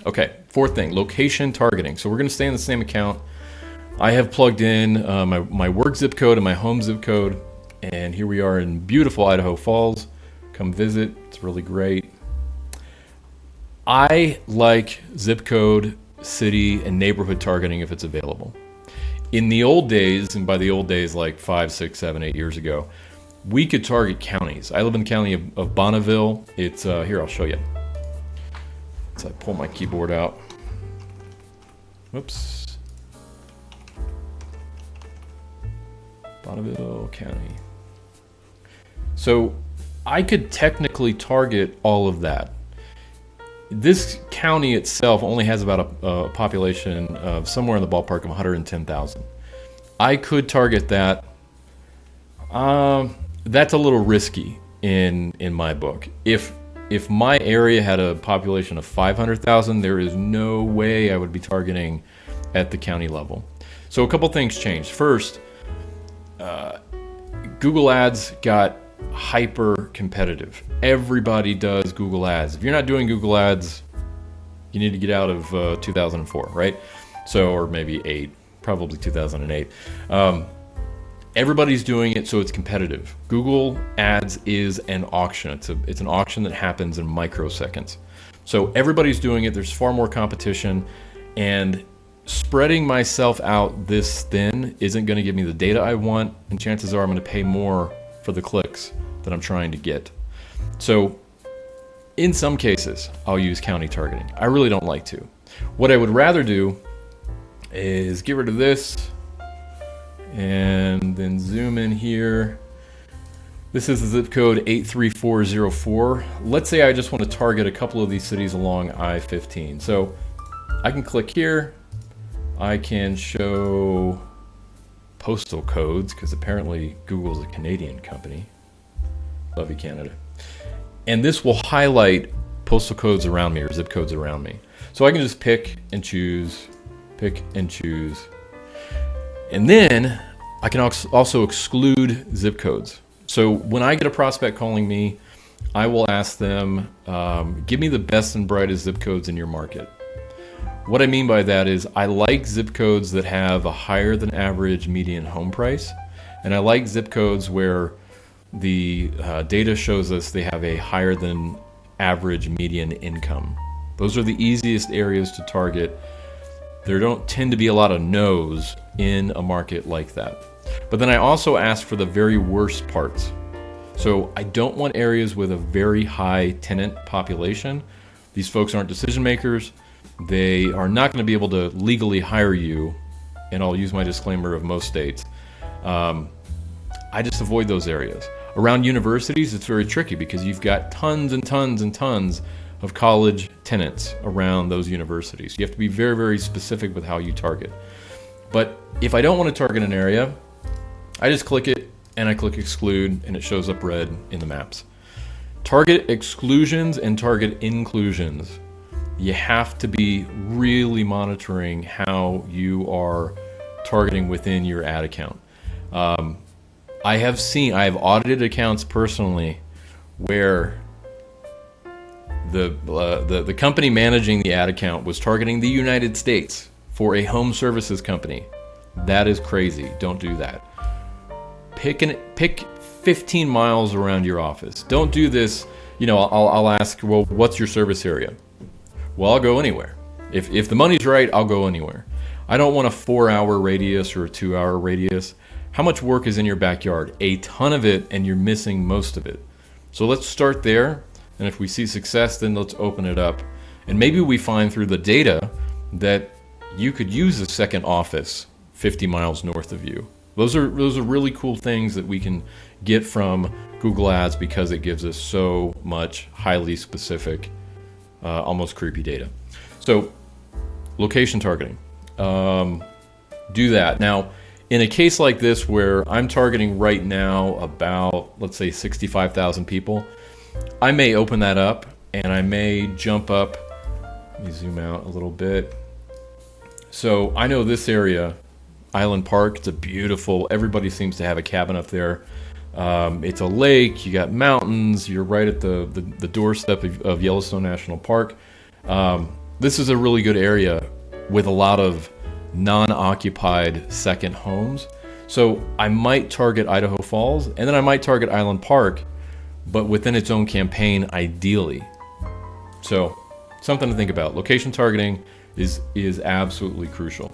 Okay, fourth thing, location targeting. So we're going to stay in the same account. I have plugged in my work zip code and my home zip code, and here we are in beautiful Idaho Falls. Come visit, it's really great. I like zip code, city, and neighborhood targeting if it's available. In the old days, and by the old days like 5, 6, 7, 8 years ago, we could target counties. I live in the county of Bonneville. It's here, I'll show you. So I pull my keyboard out. Whoops. Bonneville County. So I could technically target all of that. This county itself only has about a population of somewhere in the ballpark of 110,000. I could target that. That's a little risky in my book. If my area had a population of 500,000, there is no way I would be targeting at the county level. So a couple things changed. First, Google Ads got hyper competitive. Everybody does Google Ads. If you're not doing Google Ads, you need to get out of 2004, right? So, or maybe 8, probably 2008. Everybody's doing it, so it's competitive. Google Ads is an auction. It's an auction that happens in microseconds. So everybody's doing it. There's far more competition, and spreading myself out this thin isn't going to give me the data I want, and chances are I'm going to pay more for the clicks that I'm trying to get. So in some cases, I'll use county targeting. I really don't like to. What I would rather do is get rid of this and then zoom in here. This is the zip code 83404. Let's say I just want to target a couple of these cities along I-15. So I can click here. I can show postal codes, because apparently Google's a Canadian company. Love you, Canada. And this will highlight postal codes around me, or zip codes around me. So I can just pick and choose, pick and choose. And then I can also exclude zip codes. So when I get a prospect calling me, I will ask them, give me the best and brightest zip codes in your market. What I mean by that is I like zip codes that have a higher than average median home price. And I like zip codes where the data shows us they have a higher than average median income. Those are the easiest areas to target. There don't tend to be a lot of no's in a market like that. But then I also ask for the very worst parts. So I don't want areas with a very high tenant population. These folks aren't decision makers. They are not going to be able to legally hire you, and I'll use my disclaimer of most states. I just avoid those areas. Around universities, it's very tricky because you've got tons and tons and tons of college tenants around those universities. You have to be very, very specific with how you target. But if I don't want to target an area, I just click it and I click exclude, and it shows up red in the maps. Target exclusions and target inclusions. You have to be really monitoring how you are targeting within your ad account. I have audited accounts personally where the company managing the ad account was targeting the United States for a home services company. That is crazy. Don't do that. Pick 15 miles around your office. Don't do this. You know, I'll ask, well, what's your service area? Well, I'll go anywhere. If the money's right, I'll go anywhere. I don't want a 4-hour radius or a 2-hour radius. How much work is in your backyard? A ton of it, and you're missing most of it. So let's start there, and if we see success, then let's open it up. And maybe we find through the data that you could use a second office 50 miles north of you. Those are really cool things that we can get from Google Ads because it gives us so much highly specific, almost creepy data. So location targeting, do that. Now, in a case like this where I'm targeting right now about, let's say 65,000 people, I may open that up and I may jump up. Let me zoom out a little bit. So I know this area, Island Park, it's a beautiful, everybody seems to have a cabin up there. It's a lake, you got mountains, you're right at the doorstep of Yellowstone National Park. this is a really good area with a lot of non-occupied second homes. So I might target Idaho Falls, and then I might target Island Park, but within its own campaign, ideally. So something to think about. Location targeting is absolutely crucial.